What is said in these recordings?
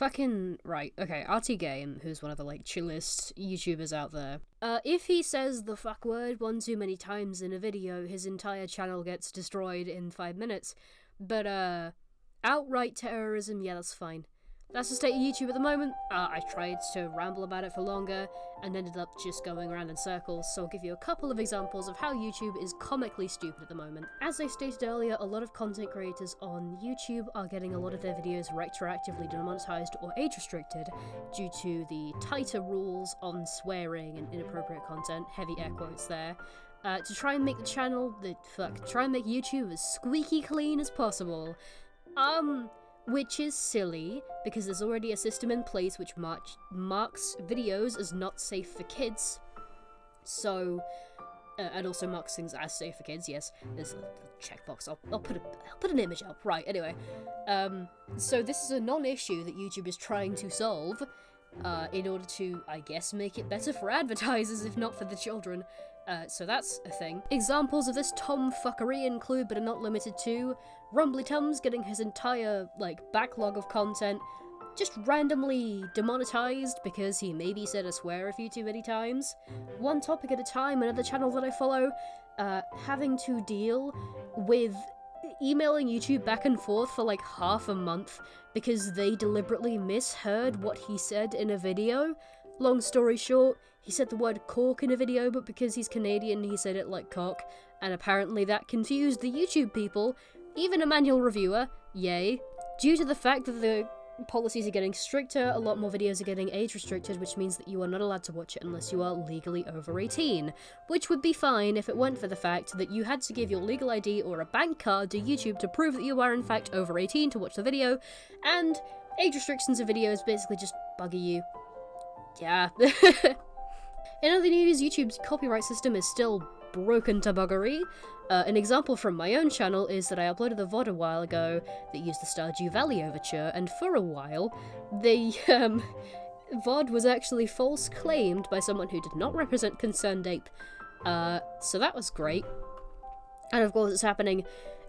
Fucking right. Okay, RTGame, who's one of the like chillest YouTubers out there. If he says the fuck word one too many times in a video, his entire channel gets destroyed in 5 minutes. But outright terrorism, yeah, that's fine. That's the state of YouTube at the moment. I tried to ramble about it for longer and ended up just going around in circles, so I'll give you a couple of examples of how YouTube is comically stupid at the moment. As I stated earlier, a lot of content creators on YouTube are getting a lot of their videos retroactively demonetized or age restricted due to the tighter rules on swearing and inappropriate content, heavy air quotes there, to try and make the channel, try and make YouTube as squeaky clean as possible. Which is silly, because there's already a system in place which marks videos as not safe for kids. So, and also marks things as safe for kids, yes. There's a checkbox, I'll put an image up, right, anyway. So this is a non-issue that YouTube is trying to solve, in order to, I guess, make it better for advertisers, if not for the children. So that's a thing. Examples of this tomfuckery include, but are not limited to, Rumbly Tums getting his entire, backlog of content just randomly demonetized because he maybe said a swear a few too many times. OneTopic at a Time, another channel that I follow, having to deal with emailing YouTube back and forth for half a month because they deliberately misheard what he said in a video. Long story short, he said the word cork in a video, but because he's Canadian, he said it like cock, and apparently that confused the YouTube people, even a manual reviewer, yay. Due to the fact that the policies are getting stricter, a lot more videos are getting age restricted, which means that you are not allowed to watch it unless you are legally over 18, which would be fine if it weren't for the fact that you had to give your legal ID or a bank card to YouTube to prove that you are in fact over 18 to watch the video, and age restrictions of videos basically just bugger you. Yeah. In other news, YouTube's copyright system is still broken to buggery. An example from my own channel is that I uploaded a VOD a while ago that used the Stardew Valley overture, and for a while, the VOD was actually false claimed by someone who did not represent Concerned Ape. So that was great. And of course it's happening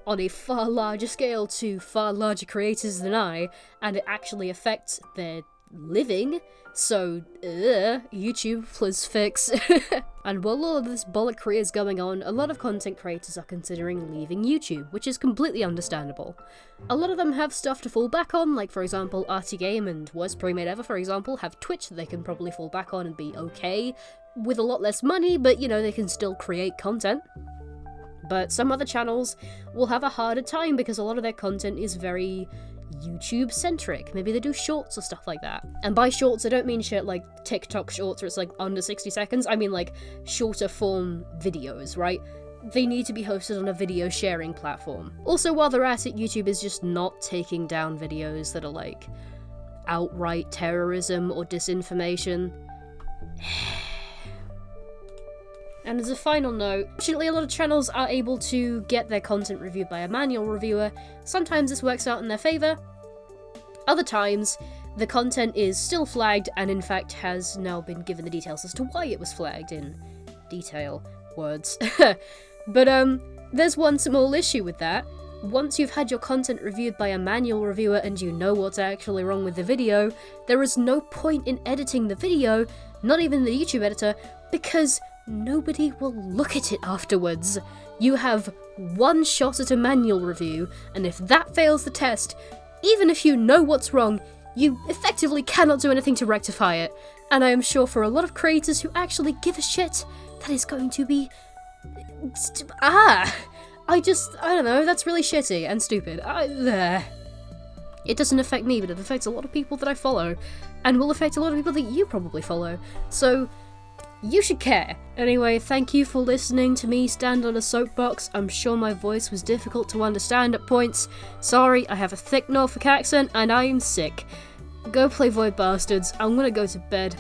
on a far larger scale to far larger creators than I, and it actually affects their living, so YouTube, please fix. And while all of this bollockry is going on, a lot of content creators are considering leaving YouTube, which is completely understandable. A lot of them have stuff to fall back on, like for example RTGame and Worst Pre-Made Ever, for example, have Twitch that they can probably fall back on and be okay, with a lot less money, but you know, they can still create content. But some other channels will have a harder time because a lot of their content is very YouTube-centric. Maybe they do shorts or stuff like that. And by shorts, I don't mean shit like TikTok shorts where it's under 60 seconds. I mean shorter form videos, right? They need to be hosted on a video sharing platform. Also, while they're at it, YouTube is just not taking down videos that are outright terrorism or disinformation. And as a final note, fortunately a lot of channels are able to get their content reviewed by a manual reviewer. Sometimes this works out in their favour. Other times, the content is still flagged and in fact has now been given the details as to why it was flagged in detail words. But there's one small issue with that. Once you've had your content reviewed by a manual reviewer and you know what's actually wrong with the video, there is no point in editing the video, not even the YouTube editor, because nobody will look at it afterwards. You have one shot at a manual review, and if that fails the test, even if you know what's wrong, you effectively cannot do anything to rectify it. And I am sure for a lot of creators who actually give a shit, that is going to be... I don't know, that's really shitty and stupid. It doesn't affect me, but it affects a lot of people that I follow, and will affect a lot of people that you probably follow. So you should care. Anyway, thank you for listening to me stand on a soapbox. I'm sure my voice was difficult to understand at points. Sorry, I have a thick Norfolk accent and I'm sick. Go play Void Bastards. I'm gonna go to bed.